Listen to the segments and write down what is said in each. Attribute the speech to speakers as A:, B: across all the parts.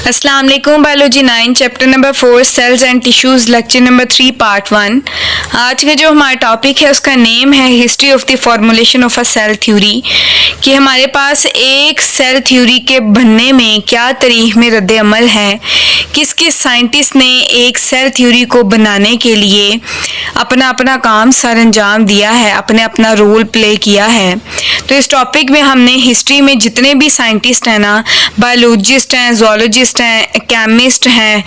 A: अस्सलाम वालेकुम। Biology 9 chapter number 4 cells and tissues lecture number 3 part 1। आज का जो हमारा टॉपिक है उसका नेम है history of the formulation of a cell theory, कि हमारे पास एक सेल थ्योरी के बनने में क्या तारीख में रद्द अमल है, किस किस साइंटिस्ट ने एक सेल थ्योरी को बनाने के लिए अपना अपना काम सर अंजाम दिया है, अपने अपना रोल प्ले किया है। तो इस टॉपिक में हमने हिस्ट्री में जितने भी साइंटिस्ट हैं ना, बायोलॉजिस्ट हैं, जोलॉजिस्ट हैं, केमिस्ट हैं,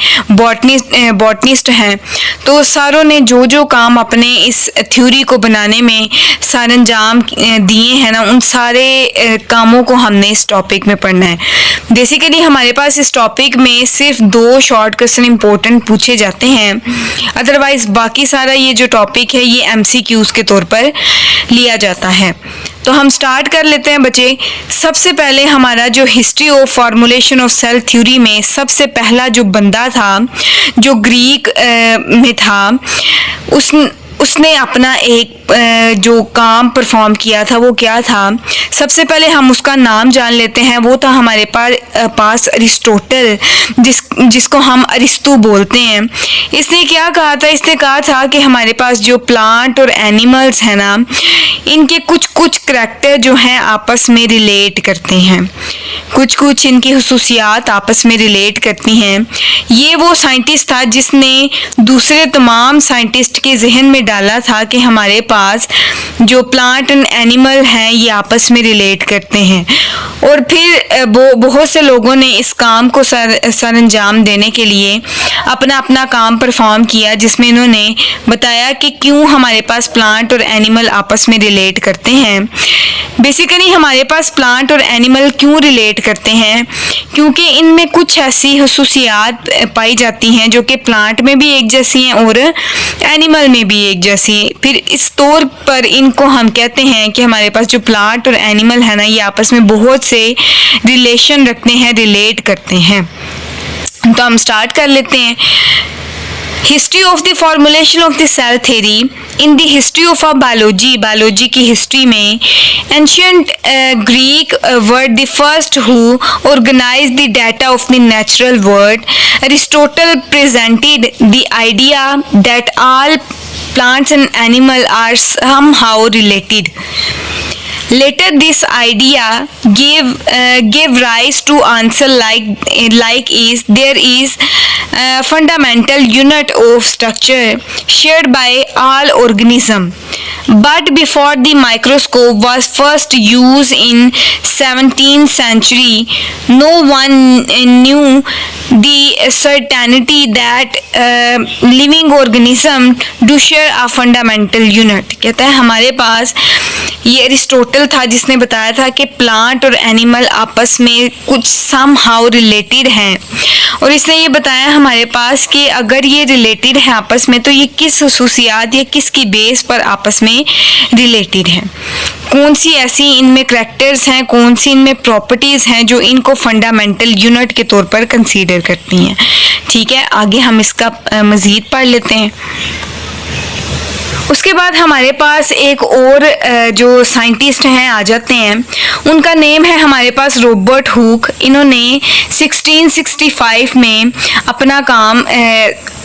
A: बॉटनिस्ट हैं, तो सारों ने जो जो काम अपने इस थ्योरी को बनाने में सर अंजाम दिए हैं ना, उन सारे कामों को हमने इस टॉपिक में पढ़ना है। बेसिकली हमारे पास इस टॉपिक में सिर्फ 2 शॉर्ट क्वेश्चन इंपॉर्टेंट पूछे जाते हैं, अदरवाइज बाकी सारा ये जो टॉपिक है ये MCQs के तौर पर लिया जाता है। तो हम स्टार्ट कर लेते हैं बच्चे। सबसे पहले हमारा जो history of formulation of cell theory में सबसे पहला जो बंदा था, जो ग्रीक में था, उसने अपना एक जो काम परफॉर्म किया था वो क्या था। सबसे पहले हम उसका नाम जान लेते हैं। वो था हमारे पास अरिस्टोटल, जिसको हम अरिस्तु बोलते हैं। इसने क्या कहा था? इसने कहा था कि हमारे पास जो प्लांट और एनिमल्स हैं ना, इनके कुछ कुछ करैक्टर जो हैं आपस में रिलेट करते हैं, कुछ इनकी हुसूसियात आपस में रिलेट करती हैं। ये वो साइंटिस्ट था जिसने दूसरे तमाम साइंटिस्ट के जहन में डाला था कि हमारे पास जो प्लांट एंड एनिमल हैं ये आपस में रिलेट करते हैं। और फिर बहुत से लोगों ने इस काम को सर अंजाम देने के लिए अपना अपना काम परफॉर्म किया, जिसमें इन्होंने बताया कि क्यों हमारे पास प्लांट और एनिमल आपस में रिलेट करते हैं। बेसिकली हमारे पास प्लांट और एनिमल क्यों रिलेट करते हैं? क्योंकि इनमें कुछ ऐसी हुसूसियात पाई जाती हैं जो कि प्लांट में भी एक जैसी हैं और एनिमल में भी एक जैसी हैं। फिर इस तौर पर इनको हम कहते हैं कि हमारे पास जो प्लांट और एनिमल है ना, ये आपस में बहुत से रिलेशन रखते हैं, रिलेट करते हैं। तो हम स्टार्ट कर लेते हैं। History of the formulation of the cell theory in the history of a biology की हिस्ट्री में ancient Greek were the first who organise the data of the natural world. Aristotle presented the idea that all plants and animals are somehow related. Later, this idea gave rise to answer like is there is a fundamental unit of structure shared by all organisms. But before the microscope was first used in 17th century, no one knew the certainty that living organism do share a fundamental unit. कहता है हमारे पास ये Aristotle था जिसने बताया था कि plant और एनिमल आपस में कुछ समहाउ रिलेटेड हैं, और इसने ये बताया हमारे पास कि अगर ये रिलेटेड है आपस में तो ये किस हुसूसियात या किसकी बेस पर आपस में रिलेटेड हैं, कौन सी ऐसी इनमें करैक्टर्स हैं, कौन सी इनमें प्रॉपर्टीज़ हैं जो इनको फंडामेंटल यूनिट के तौर पर कंसीडर करती हैं। ठीक है, आगे हम इसका मज़ीद पढ़ लेते हैं। उसके बाद हमारे पास एक और जो साइंटिस्ट हैं आ जाते हैं। उनका नेम है हमारे पास रॉबर्ट हुक। इन्होंने 1665 में अपना काम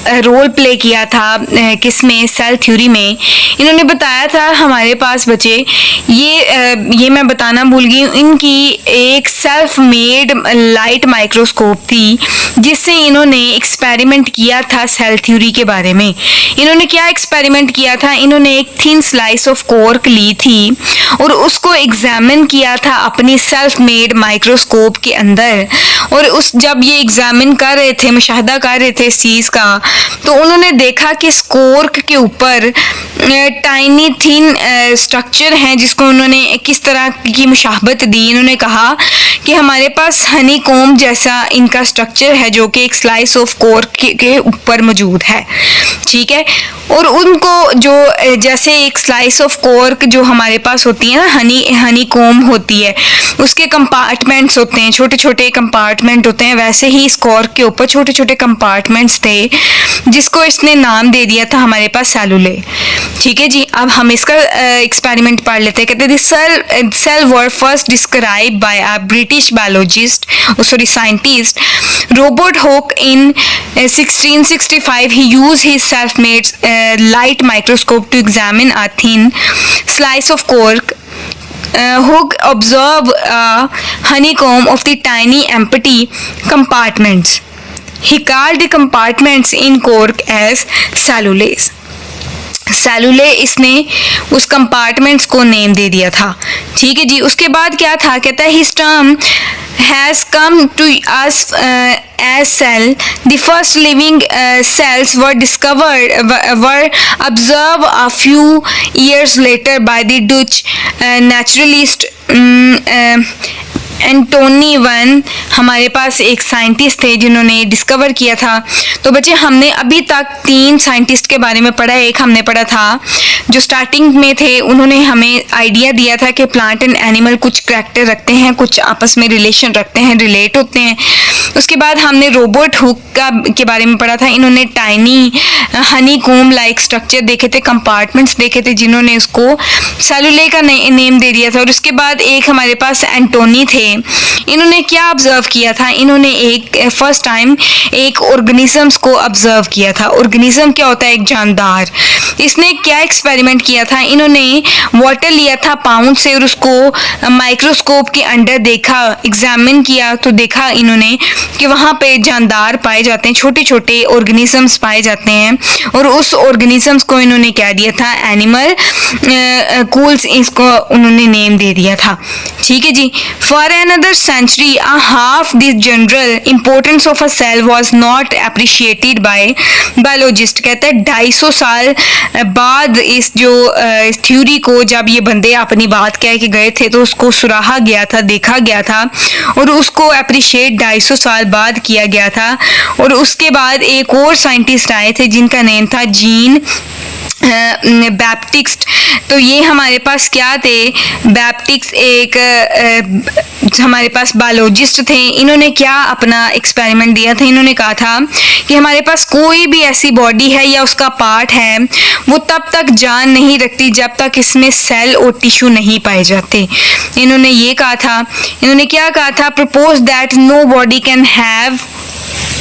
A: रोल प्ले किया था किसमें? सेल थ्योरी में। इन्होंने बताया था हमारे पास बच्चे, ये मैं बताना भूल गई, इनकी एक सेल्फ मेड लाइट माइक्रोस्कोप थी जिससे इन्होंने एक्सपेरिमेंट किया था सेल थ्योरी के बारे में। इन्होंने क्या एक्सपेरिमेंट किया था? इन्होंने एक थिन स्लाइस ऑफ कॉर्क ली थी और उसको एग्जामिन किया था अपनी सेल्फ मेड माइक्रोस्कोप के अंदर। और जब ये एग्जामिन कर रहे थे, मुशाहदा कर रहे थे इस चीज़ का, तो उन्होंने देखा कि इस कॉर्क के ऊपर टाइनी थिन स्ट्रक्चर हैं जिसको उन्होंने किस तरह की मुशाहबत दी। इन्होंने कहा कि हमारे पास हनी कॉम्ब जैसा इनका स्ट्रक्चर है जो कि एक स्लाइस ऑफ कॉर्क के ऊपर मौजूद है। ठीक है, और उनको जो जैसे एक स्लाइस ऑफ कॉर्क जो हमारे पास होती है ना, हनी कॉम्ब होती है, उसके कंपार्टमेंट्स होते हैं, छोटे छोटे कंपार्टमेंट होते हैं, वैसे ही इस कॉर्क के ऊपर छोटे छोटे कंपार्टमेंट्स थे जिसको इसने नाम दे दिया था हमारे पास सेलुले। ठीक है जी, अब हम इसका एक्सपेरिमेंट पढ़ लेते हैं। कहते हैं cell were first describe by a British biologist scientist Robert Hooke in 1665. He used his self-made light microscope to examine a thin slice of cork. Hooke observed a honeycomb of the tiny empty compartments. He called the compartments in cork as cellulase. सेलुले इसने उस compartments को name दे दिया था। ठीक है जी, उसके बाद क्या था, कहता है his term has come to us as cell. The first living cells were discovered were observe a few years later by the Dutch naturalist Antonie van. हमारे पास एक साइंटिस्ट थे जिन्होंने डिस्कवर किया था। तो बच्चे हमने अभी तक 3 साइंटिस्ट के बारे में पढ़ा है। एक हमने पढ़ा था जो स्टार्टिंग में थे, उन्होंने हमें आइडिया दिया था कि प्लांट एंड एनिमल कुछ करैक्टर रखते हैं, कुछ आपस में रिलेशन रखते हैं, रिलेट होते हैं। उसके बाद हमने रॉबर्ट हुक के बारे में पढ़ा था। इन्होंने टाइनी हनी कोम लाइक स्ट्रक्चर देखे थे, कंपार्टमेंट्स देखे थे, जिन्होंने उसको सेलुले का नेम दे दिया था। और उसके बाद एक हमारे पास एंटोनी थे। इन्होंने क्या ऑब्जर्व किया था, इन्होंने एक फर्स्ट टाइम एक ऑर्गेनिजम्स को ऑब्जर्व किया था। ऑर्गेनिज्म क्या होता है, एक जानदार। इसने क्या एक्सपेरिमेंट किया था, इन्होंने वाटर लिया था पाउंड से और उसको माइक्रोस्कोप के अंडर देखा, एग्जामिन किया। तो देखा इन्होंने कि वहाँ पे जानदार पाए जाते हैं, छोटे छोटे ऑर्गेनिजम्स पाए जाते हैं। और उस ऑर्गेनिजम्स को इन्होंने क्या दिया था, एनिमल कूल्स, इसको उन्होंने नेम दे दिया था। ठीक है जी, for another century a half the general importance of a cell was not appreciated by biologist। कहता है 250 साल बाद इस जो इस थ्योरी को जब ये बंदे अपनी बात कह के गए थे तो उसको सुराहा गया था, देखा गया था और उसको अप्रिशिएट 250 साल बाद किया गया था। और उसके बाद एक और साइंटिस्ट आए थे जिनका नेम था जीन बैप्टिस्ट। तो ये हमारे पास क्या थे, बैप्टिस्ट एक हमारे पास बायोलॉजिस्ट थे। इन्होंने क्या अपना एक्सपेरिमेंट दिया था, इन्होंने कहा था कि हमारे पास कोई भी ऐसी बॉडी है या उसका पार्ट है वो तब तक जान नहीं रखती जब तक इसमें सेल और टिश्यू नहीं पाए जाते। इन्होंने ये कहा था, इन्होंने क्या कहा था, propose that no body can have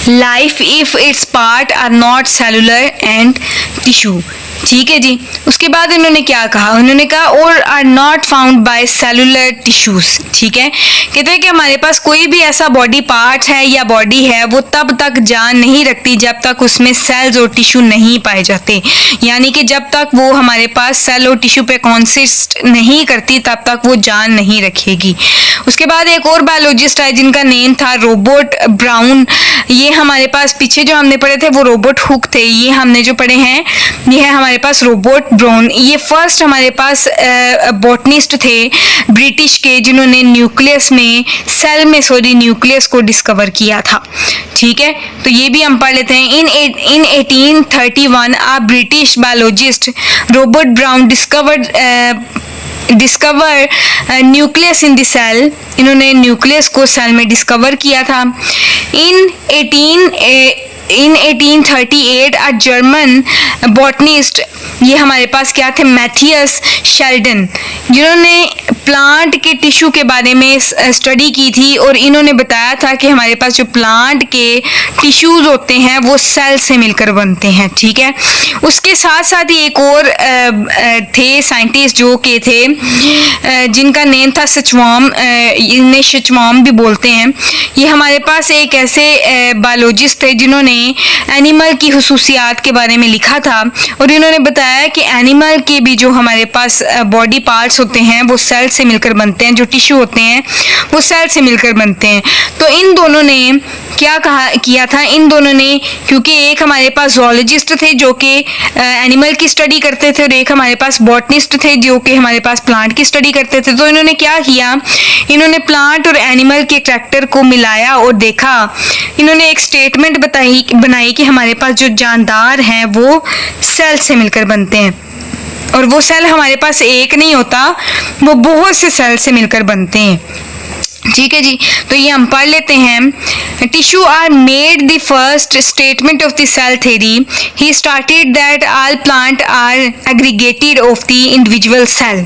A: life if its part are not cellular and tissue. ठीक है जी, उसके बाद इन्होंने क्या कहा, उन्होंने कहा और are not found by cellular tissues. ठीक है, कहते हैं कि हमारे पास कोई भी ऐसा बॉडी पार्ट है या बॉडी है वो तब तक जान नहीं रखती जब तक उसमें सेल्स और टिश्यू नहीं पाए जाते। यानी कि जब तक वो हमारे पास सेल और टिश्यू पे कॉन्सिस्ट नहीं करती तब तक वो जान नहीं रखेगी। उसके बाद एक और बायोलॉजिस्ट है जिनका नेम था रॉबर्ट ब्राउन। ये हमारे पास पीछे जो हमने पढ़े थे वो रॉबर्ट हुक थे, ये हमने जो पढ़े हैं ये है हमारे पास रॉबर्ट ब्राउन। ये फर्स्ट हमारे पास बॉटनिस्ट थे ब्रिटिश के जिन्होंने न्यूक्लियस में न्यूक्लियस को डिस्कवर किया था। ठीक है, तो ये भी हम पढ़ लेते हैं। In 1831 a British biologist Robert Brown discover nucleus in the cell. इन्होंने न्यूक्लियस को सेल में डिस्कवर किया था। इन 1838 अ जर्मन बॉटनिस्ट, ये हमारे पास क्या थे, मैथियस शेल्डन, जिन्होंने प्लांट के टिश्यू के बारे में स्टडी की थी और इन्होंने बताया था कि हमारे पास जो प्लांट के टिश्यूज होते हैं वो सेल से मिलकर बनते हैं। ठीक है, उसके साथ साथ ही एक और थे साइंटिस्ट जो के थे जिनका नेम था सचवाम, इन्हें सचवाम भी बोलते हैं। ये हमारे पास एक ऐसे बायोलॉजिस्ट थे जिन्होंने एनिमल की हुसूसियात के बारे में लिखा था और इन्होंने बताया कि एनिमल के भी जो हमारे पास बॉडी पार्ट्स होते हैं वो सेल से मिलकर बनते हैं, जो टिश्यू होते हैं वो सेल से मिलकर बनते हैं। तो इन दोनों ने क्या किया था, इन दोनों ने, क्योंकि एक हमारे पास जोलॉजिस्ट थे जो कि एनिमल की स्टडी करते थे और एक हमारे पास बॉटनिस्ट थे जो कि हमारे पास प्लांट की स्टडी करते थे, तो इन्होंने क्या किया, इन्होंने प्लांट और एनिमल के कैरेक्टर को मिलाया और देखा। इन्होंने एक स्टेटमेंट बनाई कि हमारे पास जो जानदार हैं वो सेल से मिलकर बनते हैं और वो सेल हमारे पास एक नहीं होता, वो बहुत से सेल से मिलकर बनते हैं। ठीक है जी, तो ये हम पढ़ लेते हैं। Tissue are made the first statement of the cell theory. He started that all plant are aggregated of the individual cell.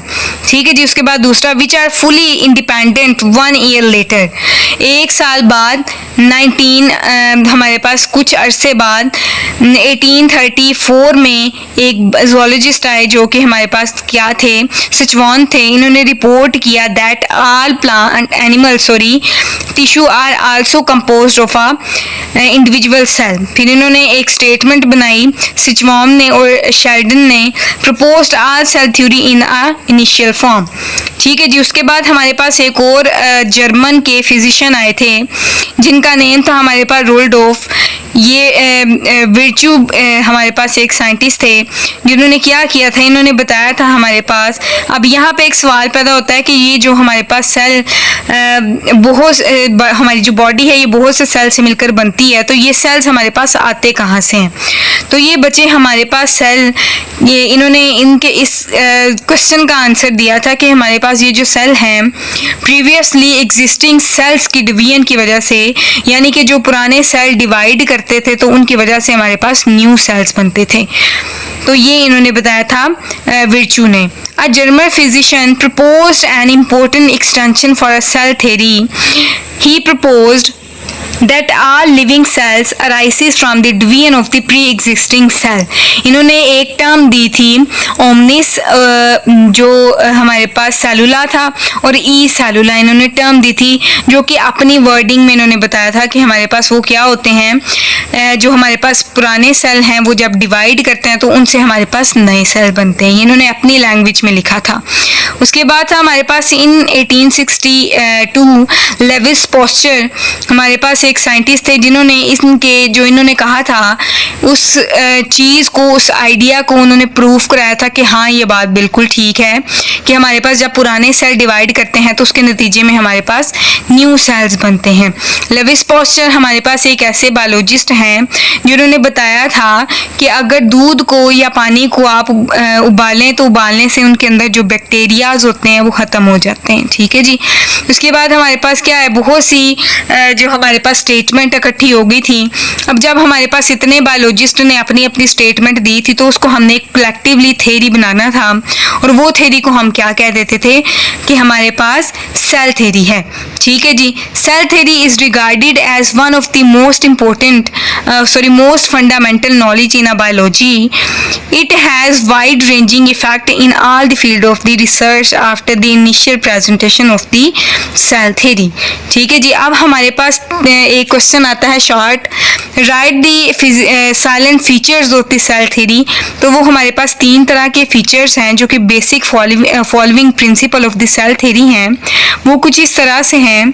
A: ठीक है जी, उसके बाद दूसरा which are fully independent 1 year later. एक साल बाद हमारे पास कुछ अरसे बाद 1834 में एक जूलॉजिस्ट आए जो कि हमारे पास क्या थे, सिचवान थे। इन्होंने रिपोर्ट किया that all plant animal tissue are also composed of a individual cell. फिर इन्होंने एक स्टेटमेंट बनाई, सिचवान ने और शेल्डन ने, proposed all cell theory in a initial form. ठीक है जी, उसके बाद हमारे पास एक और जर्मन के फिजिशियन आए थे जिनका नेम था हमारे पास रोल्डोफ। ये विर्चू हमारे पास एक साइंटिस्ट थे जिन्होंने क्या किया था, इन्होंने बताया था हमारे पास। अब यहाँ पे एक सवाल पैदा होता है कि ये जो हमारे पास सेल हमारी जो बॉडी है ये बहुत से सेल से मिलकर बनती है, तो ये सेल्स हमारे पास आते कहाँ से हैं? तो ये बचे हमारे पास सेल, ये इन्होंने इनके इस क्वेश्चन का आंसर दिया था कि हमारे पास ये जो सेल हैं प्रीवियसली एग्जिस्टिंग सेल्स की डिवीजन की वजह से, यानी कि जो पुराने सेल डिवाइड करते थे तो उनकी वजह से हमारे पास न्यू सेल्स बनते थे। तो ये इन्होंने बताया था विर्चू ने। A German physician proposed an important extension for a cell theory. He proposed that all living cells arises from the division of the pre-existing cell. इन्होंने एक टर्म दी थी ओमनिस, जो हमारे पास सेलुला था, और ई सेलुला इन्होंने टर्म दी थी, जो कि अपनी वर्डिंग में इन्होंने बताया था कि हमारे पास वो क्या होते हैं, जो हमारे पास पुराने सेल हैं वो जब डिवाइड करते हैं तो उनसे हमारे पास नए सेल बनते हैं। इन्होंने अपनी लैंग्वेज में लिखा था। उसके बाद था हमारे पास इन 1862 लेविस पॉस्चर, हमारे पास एक साइंटिस्ट थे जिन्होंने इन्होंने कहा था उस चीज़ को, उस आइडिया को उन्होंने प्रूफ कराया था कि हाँ ये बात बिल्कुल ठीक है कि हमारे पास जब पुराने सेल डिवाइड करते हैं तो उसके नतीजे में हमारे पास न्यू सेल्स बनते हैं। लेविस पॉस्चर हमारे पास एक ऐसे बायोलॉजिस्ट हैं जिन्होंने बताया था कि अगर दूध को या पानी को आप उबालें तो उबालने से उनके अंदर जो बैक्टीरियाज होते हैं वो ख़त्म हो जाते हैं। ठीक है जी, उसके बाद हमारे पास क्या है, बहुत सी जो हमारे पास स्टेटमेंट इकट्ठी हो गई थी। अब जब हमारे पास इतने बायोलॉजिस्ट ने अपनी अपनी स्टेटमेंट दी थी तो उसको हमने एक कलेक्टिवली थ्योरी बनाना था, और वो थ्योरी को हम क्या कह देते थे कि हमारे पास सेल थ्योरी है। ठीक है जी, cell theory is regarded as one of the most fundamental knowledge in a biology. It has wide ranging effect in all the field of the research after the initial presentation of the cell theory. ठीक है जी, अब हमारे पास एक question आता है short, write the silent features of the cell theory. तो वो हमारे पास 3 तरह के फीचर्स हैं जो कि basic following principle of the cell theory हैं। वो कुछ इस तरह से हैं।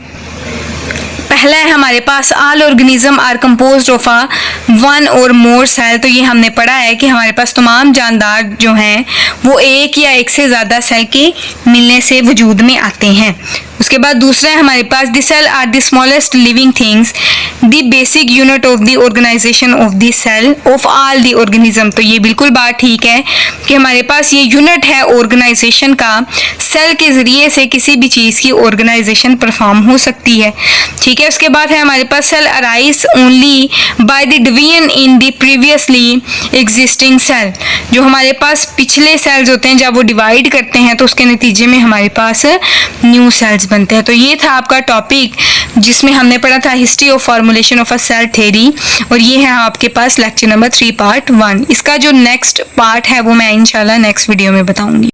A: पहला है हमारे पास all organism are composed of a 1 or more cell. तो ये हमने पढ़ा है कि हमारे पास तमाम जानदार जो हैं वो एक या एक से ज़्यादा सेल के मिलने से वजूद में आते हैं। उसके बाद दूसरा है हमारे पास the cell are the smallest living things, the basic unit of the organization of the cell of all the organism. तो ये बिल्कुल बात ठीक है कि हमारे पास ये यूनिट है ऑर्गेनाइजेशन का, सेल के ज़रिए से किसी भी चीज़ की ऑर्गेनाइजेशन परफॉर्म हो सकती है। ठीक है, उसके बाद है हमारे पास cell arise only by the division in the previously existing cell. जो हमारे पास पिछले सेल्स होते हैं जब वो डिवाइड करते हैं तो उसके नतीजे में हमारे पास न्यू सेल्स बनते हैं। तो ये था आपका टॉपिक जिसमें हमने पढ़ा था history of formulation of a cell theory, और ये है आपके पास लेक्चर नंबर 3 पार्ट 1। इसका जो नेक्स्ट पार्ट है वो मैं इंशाल्लाह नेक्स्ट वीडियो में बताऊंगी।